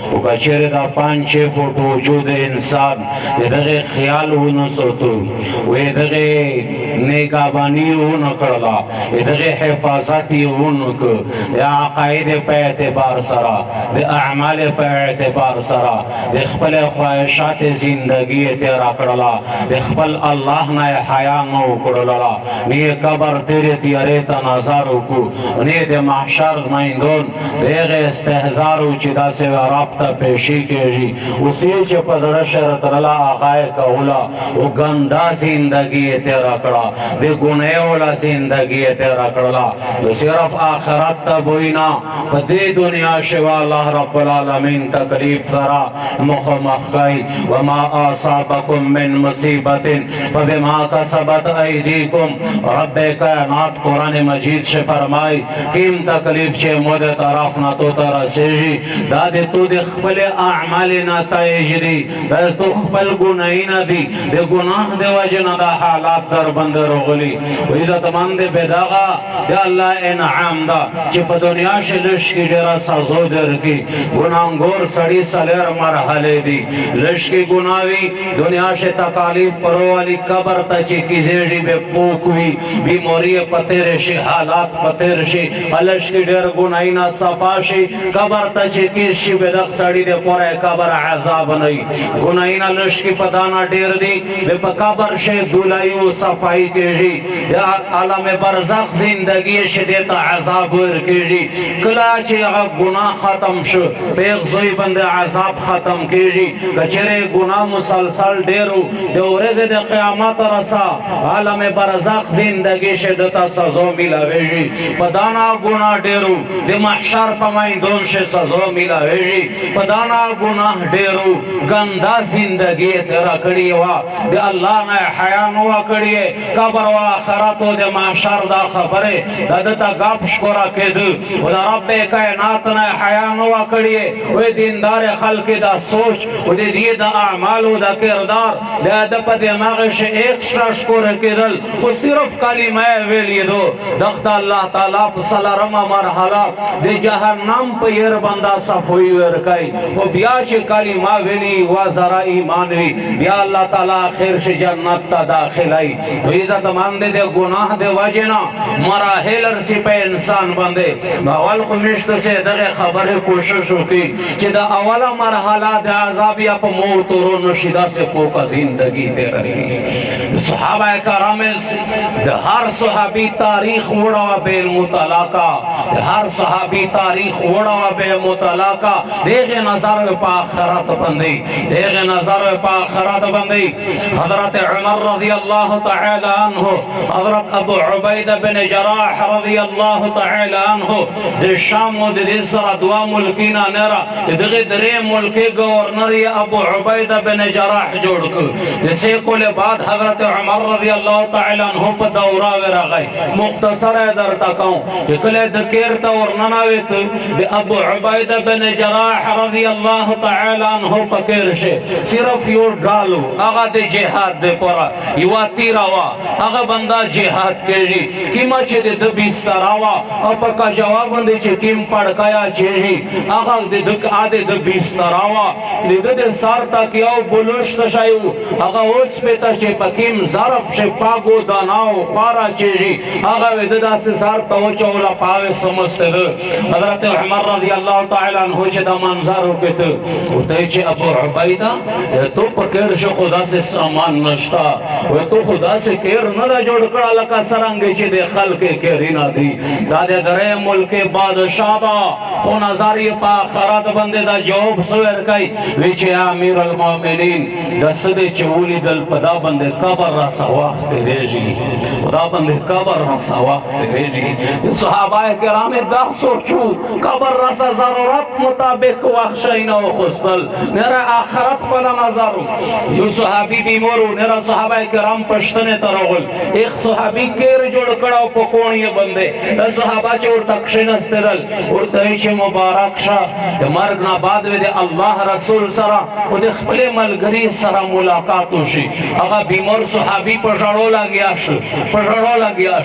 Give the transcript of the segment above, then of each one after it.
وکچر دا 5 فوٹ وجود انسان دغه خیال ونسوتو و دغه نیکابانی ونکړلا دغه حفاظت ونک د عقاید په اعتبار سره د اعمال په اعتبار سره د خپل خواهشات زندگی تیر کړلا د خپل الله نه حیا نو کړلا نه قبر تیرې تیارې ته نظر وکړو نه د محشر میندون دغه استهزار او چې دا سه رابطه پیشی کېږي اوسې چې په زړه شرط رلا آغای کولا او ګندا زندگی تیر کړه د ګناهولا زندگی تیر کړلا نو صرف آخرت ته بوینا په دې دنیا شوا الله رب العالمین تکلیف سره مخامخ کوي وما اصابکم من مصیبت فبما کسبت ایدیکم رب کائنات قرآن مجید سے فرمائی کیم تکلیف چې مو د طرف نه تو ته رسېږي دا د تو د خپل اعمال نتایج دي دا تو خپل ګناهونه دي د ګناه د وجه نه دا حالات در باندې راغلي و عزتمند بداغه د الله انعام دا چې په دنیا کې لږ کې ډېره سزا درکړي ګناهګور سړي سلر مرحله دي لږ کې ګناوي دنیا کې تکالیف پروالی قبر ته چې کیږي به پوکوي بیماری پتیر شي حالات پتیر شي لږ کې ډېر ګناهونه صفا شي قبر ته چې کیږي به د سړي د پوره قبر عذاب نه ګناهونه لږ کې پدانا ډېر دي په قبر شي دولایو صفای کیږي د عالم برزخ زندگی شته ته عذاب ورکیږي کله چې هغه ګناه ختم شو په زوی باندې عذاب ختم کیږي کچره ګناه مسلسل ډیرو د ورځې د قیامت رسا عالم برزخ زندگی شته ته سزا ملاويږي پدانا ګناه ډیرو د محشر په میدان شه سزا ملاويږي پدانا ګناه ډیرو ګندا زندگی تر کړی وا د الله نه حیا نو کړی قبر او آخرت او د محشر دا خبره دته غاپ شکورا کېدو او د رب کائنات نه حیا نو کړی او دیندار خلق دا سوچ او د دې د اعمال او د کردار د په دماغ شه ایکسترا شکور کېدل او صرف کلمه ویلې دو دغه الله تعالی په سلام مرحله د جهنم په ير بندا صفوي ورکای او بیا چې کلمه ویلې و زرا ایمان وی بیا الله تعالی اخر شه جنت ته داخلای تو عزت مند دے گناہ دے وجنا مراحل رسی پہ انسان بندے اول خمیشت سے دغه خبر کوشش ہوتی کہ دا اولا مرحلہ دے عذاب یا پا موت رو نشیدہ سے پوکا زندگی دے رہی صحابہ کرام دے ہر صحابی تاریخ وڑا و بے مطلقہ دے ہر صحابی تاریخ وڑا و بے مطلقہ دیکھ نظر پا آخرت بندی دیکھ نظر پا آخرت بندی حضرت عمر رضی اللہ تعالی عنہ حضرت ابو عبیدہ بن جراح رضی اللہ تعالی عنہ د شام و د سره دوا ملکینا نرا دغه درې ملکی گورنر ابو عبیدہ بن جراح جوړ کړ د سیکول بعد حضرت عمر رضی اللہ تعالی عنہ په دورا ورغی مختصر در تکاو چې کله د کیر تا ورنناوت د ابو عبیدہ بن جراح رضی اللہ تعالی عنہ پکیر شه صرف یو ډالو هغه د جهاد د پورا یو تیراوا هغه بندا جهاد کوي کیما چې د بستراوا او پکا جواب باندې چې کیم پړکایا چي هغه د عادت د بستراوا د سار تا کیاو بلوشت شایو هغه اوس پتا چې پکیم ظرف چې پاګو داناو پارا چي هغه د داس سار تو چولا پاوې سمسته حضرت عمر رضی الله تعالی عنہ چې د منظر وکړه او ته چې ابو عبیدہ تو پکړ شو خدا سے سامان نشتا و تو خدا سے کیر نہ جوڑ کړه لکه سرنګ چې د خلق کېرینا دی دا د درې ملک بادشاہ با خو نظر یې په آخرت باندې دا جواب سویر کوي وی چې امیر المؤمنین د سده چولی دل پدا باندې قبر را سواخ دیږي خدا باندې قبر را سواخ دیږي صحابه کرام دا سوچو قبر را ضرورت مطابق واخشینا و خستل نرا آخرت په نظر یو صحابي بیمارو نرا صحابه کرام پښتنه تر رغل ایک صحابی کیر جوڑ کڑا و پکونی بندے صحابہ چور تکشن استدل اور تیش مبارک شاہ مرگنا بعد دے اللہ رسول سرا و دے خپل ملگری سرا ملاقاتو شی اگا بیمار صحابی پشڑو لگیا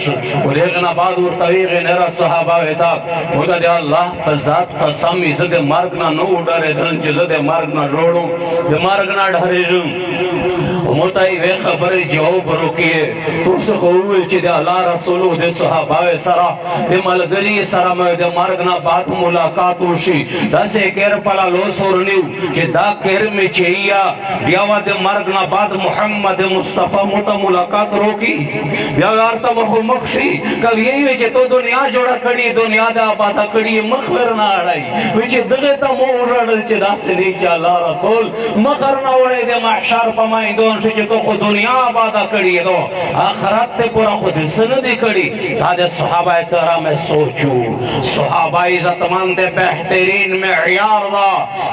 شو و دیگنا بعد اور طویق نیرہ صحابہ ویتا و دے اللہ پزاد قسم عزت مرگنا نو ڈرے دن چیزت مرگنا روڑوں دے مرگنا ڈھرے جن متائی وے خبر جواب روکیے تو سخوئے چی دے اللہ رسولو دے صحابہ سرا دے ملگری سرا میں دے مرگنا بعد ملاقاتو شی دا سے کیر پلا لو سورنیو کہ دا کیر میں چہیا بیاوہ دے مرگنا بعد محمد مصطفیٰ متا ملاقات روکی بیاوہ آرتا مرخو مخشی کب یہی ویچے تو دنیا جوڑا کڑی دنیا دے آبادا کڑی مخبر نہ آڑائی ویچے دغیتا موڑا چے دا سے لیچے اللہ رسول مخر نہ وڑے دے محشار پمائیں دون سے چے تو خود دنیا آبادا کڑی دو آخرات تے پورا خود سندی کڑی تا دے صحابہ کرام سوچو صحابہ عزت مند بہترین میں عیار دا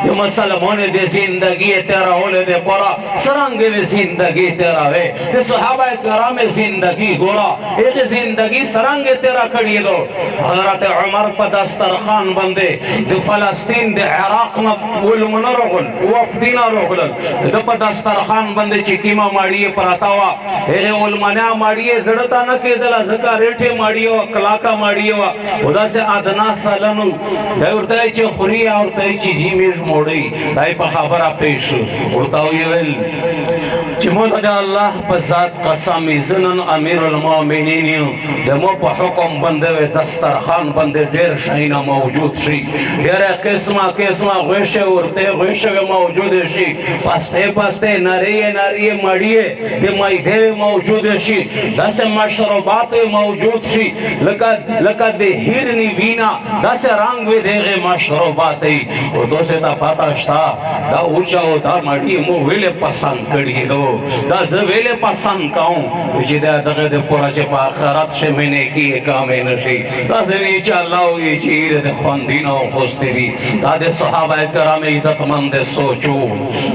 یہ مسلمون دے زندگی تیرا ہولے دے پورا سرنگ دے زندگی تیرا ہے دے صحابہ کرام زندگی گورا ایک زندگی سرنگ تیرا کڑی دو حضرت عمر پا دسترخان بندے دے فلسطین دے عراق نا علم نرغل وفدین رغل دے پا دسترخان بندے چکیما ماڑیے پراتاوا ایک علمانیا ماڑیے زڑتا نکی دلا زکا ریٹھے ماڑیے و کلاکا ماڑیے و خدا سے آدنا سالنو دے ارتائی چے خوری آورتائی چی جی میش موڑی دائی پا خبرہ پیش ارتاوی ویل چی مولا دے اللہ پا ذات قسمی زنن امیر المومنین دے مو پا حکم بندے و دسترخان بندے دیر شاینا موجود شی دیر قسمہ غیشے ارتے غیشے موجود شی پستے نریے مڑیے دے مائدے موجود شی دس مشروبات موجود شی لکا دے ہیرنی وینا دس رنگ وی دے غی مشروبات او دو سے تا پاتا شتا دا اوچا ہو دا مڑی مو ویلے پسند کڑی دو دا زویلے پسند کاؤں وچی دے دغی دے پورا چے پا آخرات سے میں نے کیے کامے نشی دا زویچ اللہ ہوئی چیر دے خواندینہ و خوستی دی دا دے صحابہ کرام عزت مند سوچو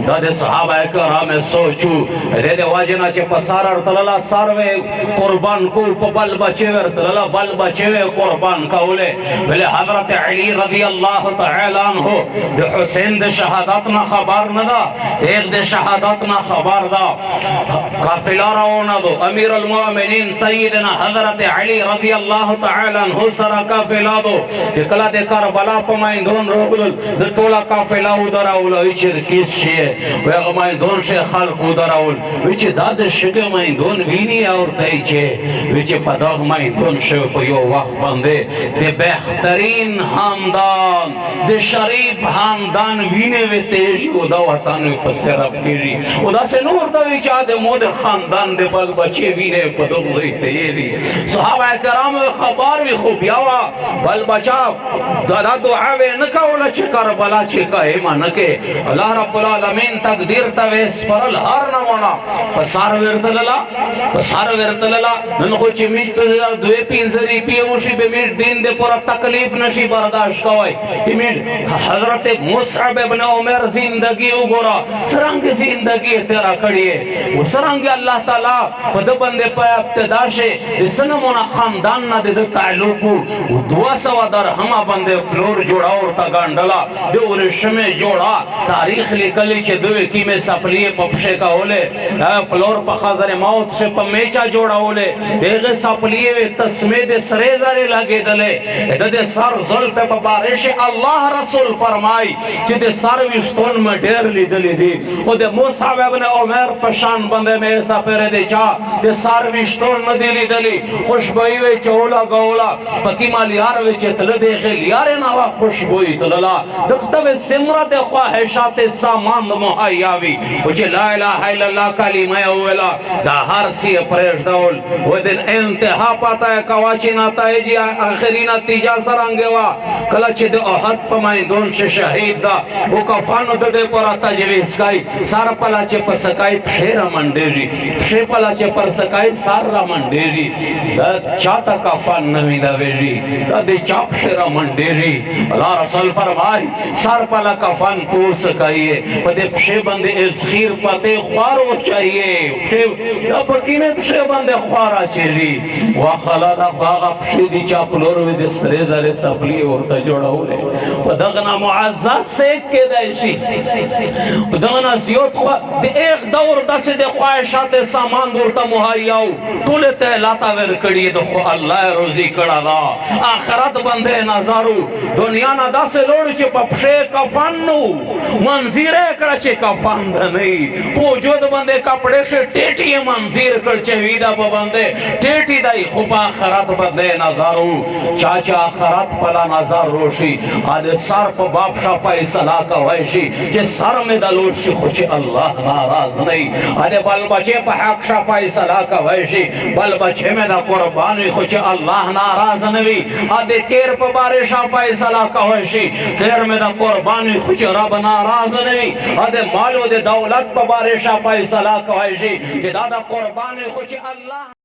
دا دے صحابہ کرام سوچو دے واجنا چے پسار ارتلالا ساروے قربان کو پبل بچے ارتلالا بل بچے قربان کولے بلے حضرت علی رضی اللہ تعالیٰ عنہ دے حسین دے شہادتنا خبر ندا ایک دے شہادتنا خبر دا قافلہ رونا دو امیر المومنین سیدنا حضرت علی رضی اللہ تعالیٰ عنہ سرا قافلہ دو کہ کلا دے کربلا پمائن دون روگل دے تولا قافلہ ادھر اولا ویچر کس شیئے ویغمائن دون شے خلق ادھر اول ویچے داد شکے مائن دون وینی اور تیچے ویچے پداغ مائن دون شے پیو وقت بندے دے بہترین خاندان دے شریف خاندان وینے وی تیجی ادا وطان وی پسے رب کیجی ادا سے نور دا ویچا دے مود خاندان دے بل بچے وینے پداغ وی تیجی صحابہ کرام خبار وی خوب یاوا بل بچا دادا دعا وی نکاولا چے کربلا چے کہے مانکے اللہ رب العالمین تقدیر تویس پرل ہر نمونا پسار ورطللا نن خوچی میشت دوے پینزری پیوشی بے میش دین دے پورا تکلیف نشی برداشت کوئی کہ میش حضرت مصعب ابن عمر زندگی اگورا سرنگ زندگی تیرا کڑیے وہ سرنگ اللہ تعالیٰ پد بندے پہ ابتداشے سنمونا خاندان نا دے تعلقو دعا سوا در ہما بندے پلور جوڑا اور تگانڈلا دے ورشمے جوڑا تاریخ لکلی چے دوے کی میں سپلیے پپشے کا ہولے پلور پا خضر موت سے پا میچا جوڑا ہولے دیگے سپلیے وے تسمے دے سریزارے لگے دلے دے سر ظلف پا بارش اللہ رسول فرمائی کہ دے سر وشتون میں ڈیر لی دلی دی وہ دے مصعب ابن عمر پشان بندے میں ایسا پیرے دے چاہ دے سر وشتون میں دلی دلی خوشبوئی وے چولا گولا پکی مالیار وے چتل دے غلیارے نوا خوشبوئی تللا دختب سمرت خواہشات سامان محیاوی وچے لا الہ الا اللہ کلمہ اولا دا ہر سی پریش دول وہ دن انتہا پاتا ہے کواچی ناتا ہے جی آخری نتیجہ سرانگے وا کلچے دے احد پمائیں دون سے شہید دا وہ کفانو دے پورا تجویز کائی سار پلا چے پسکائی پښې را منډېږي پښې پله چې پر سکای سار را منډېږي د چاته کفن نه وینوېږي دا د چا پښې را منډېږي الله رسول فرمای سر پله کفن پو سکایې په دې پښې باندې ازخیر پتې خوار وچایې دا په کینې پښې باندې خوار اچېږي وخلا دا هغه پښې دي چې پلور وي د سرې زرې څپلي ورته جوړولې په دغه نه معزز سیک کېدای شي په دغه نه زیات د ایغ دور داسې د خواهشات سامان ورته مهیا و ټولې ته الله ته ورکړي د خو الله روزي کړه دا آخرت باندې نظر و دنیا نه داسې لوړ چې په پښې کفن نو منظیر یې کړه چې کفن ده نه وي په وجود باندې کپړې ښې ټیټې یې منظیر کړ چې ویده په باندې ټیټې دی خو په آخرت باندې نظر و چا چې آخرت پله نظر روشي د سر په باب ښه فیصله کوی شي چې سر مې د لوټ شي خو چې الله ناراض نه وي د بل بچې په حق ښه فیصله کوی شي بل بچې مې د قربان وي خو چې الله ناراض نه وي د کیر په بارې ښه فیصله کوی شي کیر مې د قربان وي خو چې رب ناراض نه وي د مال او د دولت په بارې ښه فیصله کوی شي چې دا د قربان وي خو چې الله